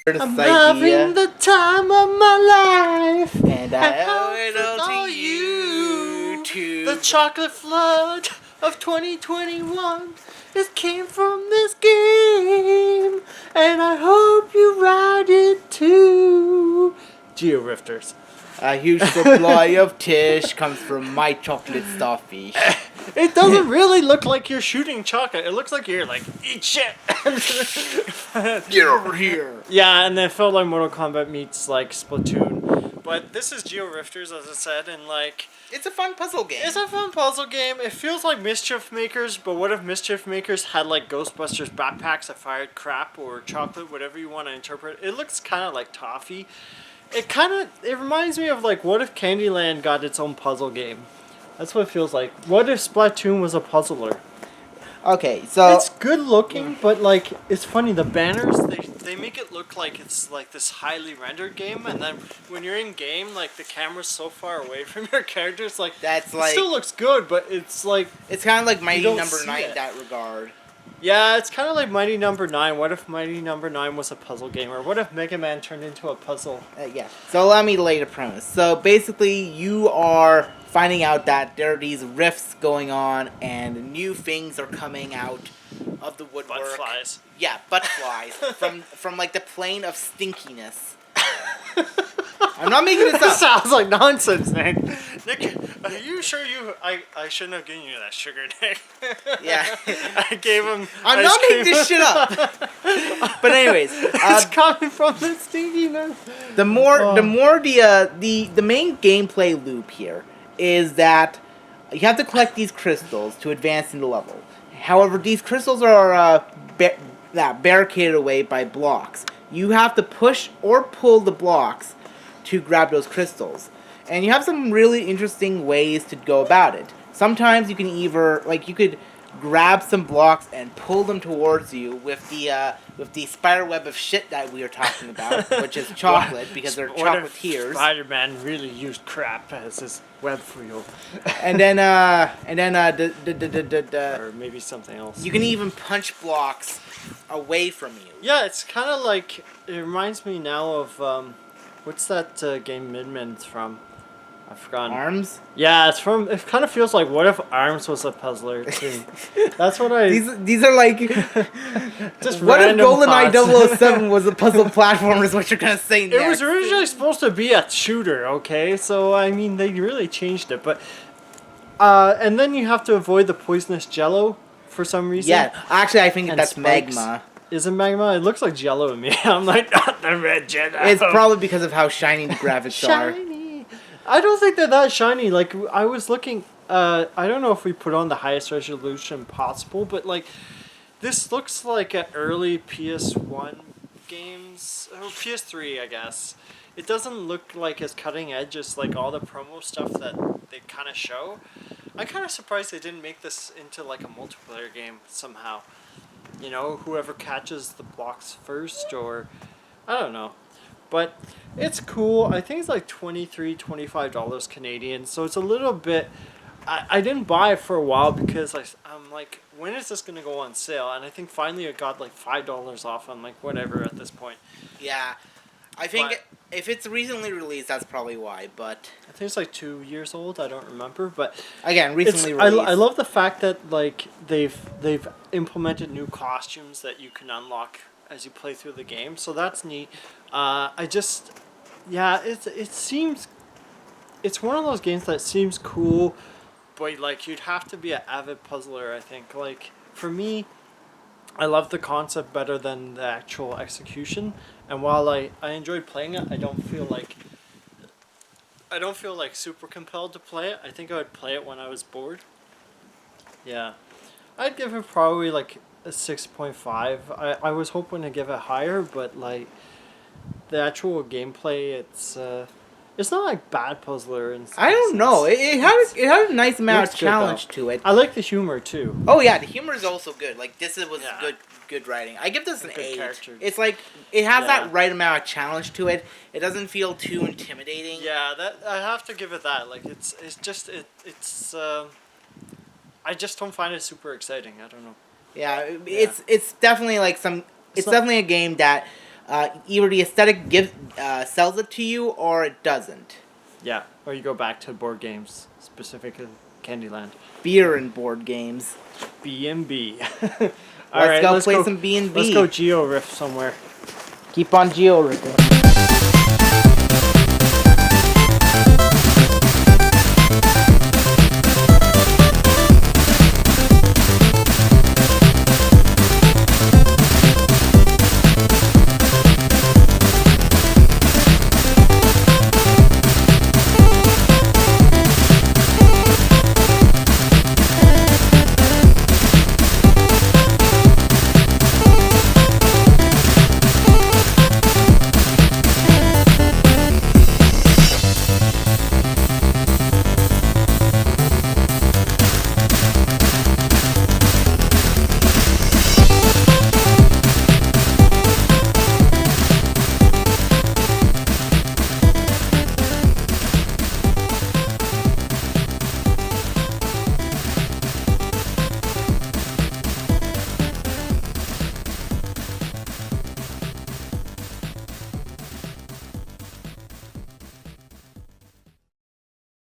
I'm having the time of my life, and I owe it all to you. The chocolate flood of 2021, it came from this game, and I hope you ride it too. Georifters. A huge supply of tish comes from my chocolate starfish. It doesn't really look like you're shooting chocolate. It looks like you're like, eat shit. Get over here. Yeah, and then it felt like Mortal Kombat meets like Splatoon. But this is Georifters, as I said, and like... It's a fun puzzle game. It's a fun puzzle game. It feels like Mischief Makers, but what if Mischief Makers had like Ghostbusters backpacks that fired crap or chocolate, whatever you want to interpret. It looks kind of like toffee. It reminds me of like, what if Candyland got its own puzzle game? That's what it feels like. What if Splatoon was a puzzler? Okay, so... It's good looking, but like, it's funny, the banners, they make it look like it's like this highly rendered game, and then when you're in game, like the camera's so far away from your characters, like, that's it like... still looks good, but it's like... It's kind of like Mighty Number 9 in that regard. Yeah, it's kind of like Mighty Number 9. What if Mighty Number 9 was a puzzle game? Or what if Mega Man turned into a puzzle? Yeah. So allow me to lay the premise. So basically, you are finding out that there are these rifts going on, and new things are coming out of the woodwork. Buttflies. Yeah, buttflies from like the plane of stinkiness. I'm not making this up. This sounds like nonsense, Nick. Nick, are you sure I shouldn't have given you that sugar, Nick? Yeah. I gave him... I'm not making this shit up. But anyways. It's coming from the stinkiness. The main gameplay loop here is that you have to collect these crystals to advance in the level. However, these crystals are barricaded away by blocks. You have to push or pull the blocks to grab those crystals. And you have some really interesting ways to go about it. Sometimes you can either, like, you could grab some blocks and pull them towards you with the spider web of shit that we were talking about, which is chocolate, because they're chocolatiers. Spider-Man really used crap as his web for you. And then, or maybe something else. You can even punch blocks away from you. Yeah, it's kind of like, it reminds me now of, what's that game Midman's from? I've forgotten. ARMS? Yeah, it kind of feels like, what if ARMS was a puzzler too? That's what I... These are like... just what if GoldenEye thoughts. 007 was a puzzle platformer is what you're going to say next. It was originally supposed to be a shooter, okay? So, I mean, they really changed it, but... and then you have to avoid the poisonous jello for some reason. Yeah, actually I think that's spikes. magma. Is it magma? It looks like jello to me. I'm like, not the red jello. It's probably because of how shiny the graphics are. Shiny. I don't think they're that shiny. Like, I was looking, I don't know if we put on the highest resolution possible, but like, this looks like an early PS1 games, or PS3, I guess. It doesn't look like as cutting edge as like all the promo stuff that they kind of show. I'm kind of surprised they didn't make this into like a multiplayer game somehow. You know, whoever catches the blocks first, or I don't know. But it's cool. I think it's like $23, $25 Canadian. So it's a little bit... I didn't buy it for a while because I'm like, when is this going to go on sale? And I think finally it got like $5 off. I'm like, whatever at this point. Yeah. I think if it's recently released, that's probably why, but... I think it's like 2 years old. I don't remember, but... Again, recently released. I love the fact that like they've implemented new costumes that you can unlock as you play through the game. So that's neat. It seems... It's one of those games that seems cool, but like you'd have to be an avid puzzler, I think. Like, for me... I love the concept better than the actual execution, and while I enjoyed playing it, I don't feel like super compelled to play it. I think I would play it when I was bored. Yeah, I'd give it probably like a 6.5. I was hoping to give it higher, but like the actual gameplay, it's not like bad puzzler. I don't know. It had a nice amount of challenge to it. I like the humor too. Oh yeah, the humor is also good. Like this was good writing. I give this an 8. It's like it has that right amount of challenge to it. It doesn't feel too intimidating. Yeah, that I have to give it that. Like it's I just don't find it super exciting. I don't know. Yeah, it's definitely like it's definitely a game that Either the aesthetic sells it to you or it doesn't. Yeah, or you go back to board games, specifically Candyland. Beer and board games. B&B. Let's go play some B&B. Let's go Georift somewhere. Keep on Georifters.